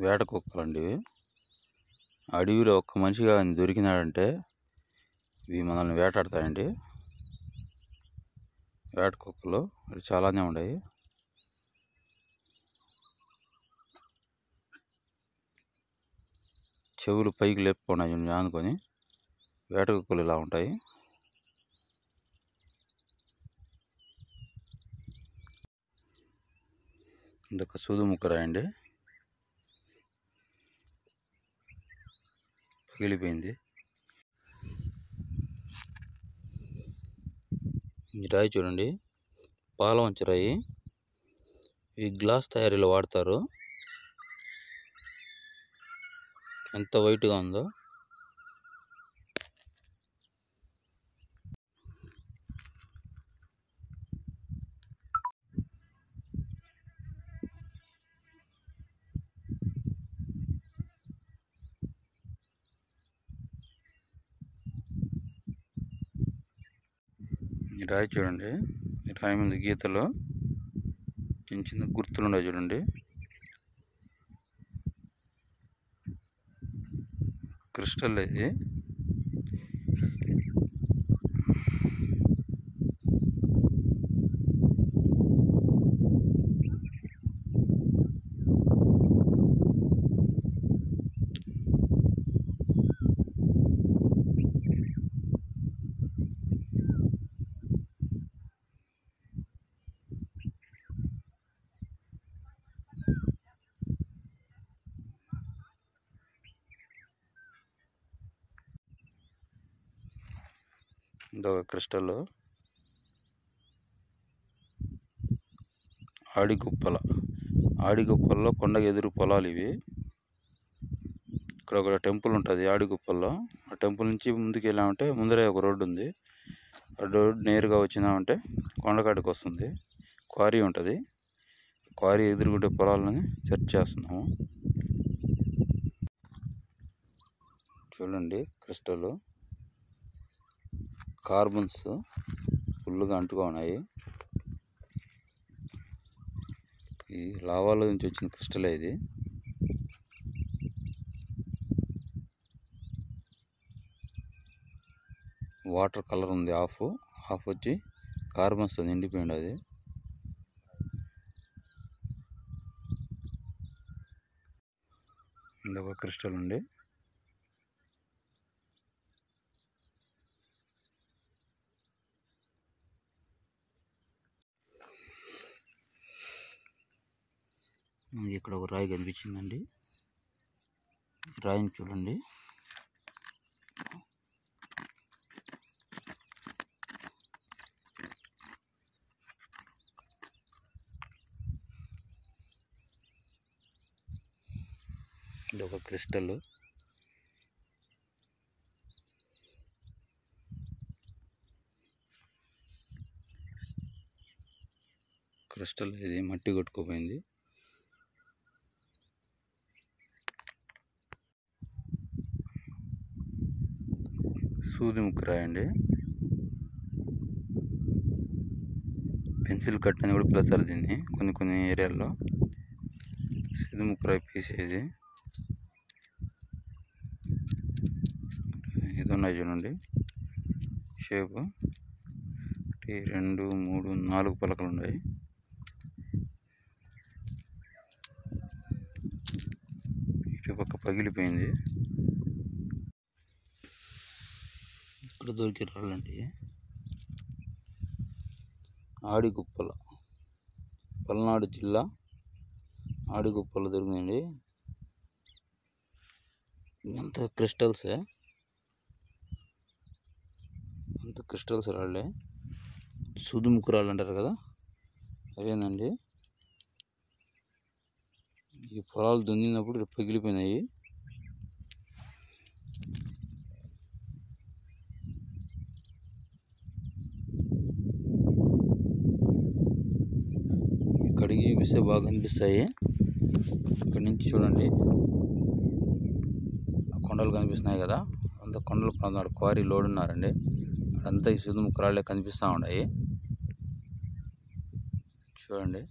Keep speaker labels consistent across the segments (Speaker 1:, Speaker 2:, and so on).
Speaker 1: వేట కుక్కలండి ఇవి. అడవిలో ఒక్క మనిషిగా దొరికినాడంటే ఇవి మనల్ని వేటాడతాయండి. వేట కుక్కలు చాలానే ఉన్నాయి. చెవులు పైకి లేపుకున్నాయి ఆనుకొని. వేట కుక్కలు ఇలా ఉంటాయి. ఇదొక సూదు ముక్కరాయండి, పగిలిపోయింది. ఈ రాయి చూడండి, పాలవంచ రాయి. ఈ గ్లాస్ తయారీలో వాడతారు. ఎంత వైట్గా ఉందో. ఈ రాయి చూడండి, ఈ రాయి మీద గీతలు చిన్న చిన్న గుర్తులు ఉన్నాయి చూడండి. క్రిస్టల్ ఇది. ఇదొక క్రిస్టల్. ఆడిగుప్పల్లో కొండ ఎదురు పొలాలు ఇవి. ఇక్కడ ఒక టెంపుల్ ఉంటుంది ఆడిగుప్పల్లో. ఆ టెంపుల్ నుంచి ముందుకు వెళ్ళామంటే ముందరే ఒక రోడ్డు ఉంది. ఆ రోడ్డు నేరుగా వచ్చినామంటే కొండకాడికి వస్తుంది. క్వారీ ఉంటుంది. క్వారీ ఎదురుగుండే పొలాలని సెర్చ్ చేస్తున్నాము. చూడండి, క్రిస్టల్ కార్బన్స్ ఫుల్గా అంటుగా ఉన్నాయి. ఈ లావాలో నుంచి వచ్చిన క్రిస్టల్ ఇది. వాటర్ కలర్ ఉంది. హాఫ్ వచ్చి కార్బన్స్ నిండిపోయింది. అది ఇంకొక క్రిస్టల్ ఉంది. ఇక్కడ ఒక రాయి కనిపించిందండి. రాయిని చూడండి. ఇది ఒక క్రిస్టల్. ఇది మట్టి కొట్టుకుపోయింది. సూది ముక్కరాయండి. పెన్సిల్ కట్ అని కూడా పిలుస్తారు దీన్ని కొన్ని ఏరియాల్లో. సూది ముక్కరాయి పీసేది. ఇది ఉన్నాయి చూడండి షేపు. 2, 3, 4 పలకలు ఉన్నాయి. ఇటు పక్క పగిలిపోయింది. ఇక్కడ దొరికే రాళ్ళండి. ఆడిగుప్పల, పల్నాడు జిల్లా ఆడిగుప్పలు దొరికిందండి. అంత క్రిస్టల్సే, అంత క్రిస్టల్స్ రాళ్ళే. సుదుముకు రాళ్ళు అంటారు కదా, అవేనండి. ఈ పొలాలు దున్నినప్పుడు పగిలిపోయినాయి. కడిగి చూపిస్తే బాగా కనిపిస్తాయి. ఇక్కడ నుంచి చూడండి, కొండలు కనిపిస్తున్నాయి కదా, అంత కొండల ప్రాంతం క్వారీ లోడ్ ఉన్నారండి. అదంతా ఈ సుదుముకు రాళ్ళే కనిపిస్తూ ఉన్నాయి. చూడండి,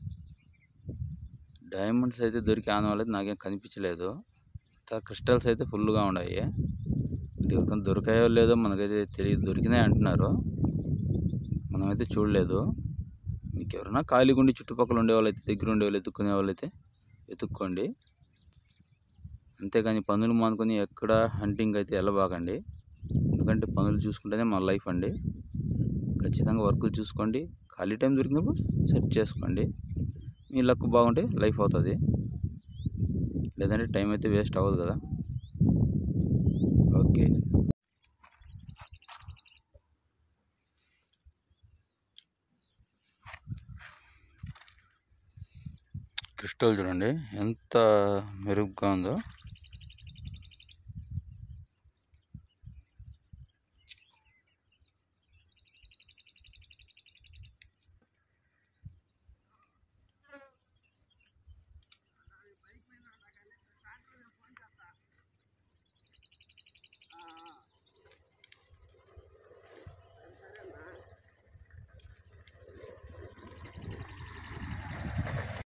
Speaker 1: డైమండ్స్ అయితే దొరికే ఆనవాళ్ళు అయితే నాకేం కనిపించలేదు. క్రిస్టల్స్ అయితే ఫుల్గా ఉన్నాయి. ఎవరికైనా దొరికాయో లేదో మనకైతే తెలియదు. దొరికినాయి అంటున్నారు, మనమైతే చూడలేదు. మీకు ఎవరైనా ఖాళీగా ఉండి చుట్టుపక్కల ఉండేవాళ్ళు అయితే, దగ్గర ఉండేవాళ్ళు ఎత్తుక్కునే వాళ్ళు అయితే వెతుక్కోండి. అంతేగాని పనులు మానుకొని ఎక్కడ హంటింగ్ అయితే వెళ్ళబాకండి. ఎందుకంటే పనులు చూసుకుంటేనే మన లైఫ్ అండి. ఖచ్చితంగా వర్కులు చూసుకోండి. ఖాళీ టైం దొరికినప్పుడు సెట్ చేసుకోండి. మీ లక్ బాగుంటే లైఫ్ అవుతుంది, లేదంటే టైం అయితే వేస్ట్ అవ్వదు కదా. ఓకే. క్రిస్టల్ చూడండి ఎంత మెరుగ్గా ఉందో.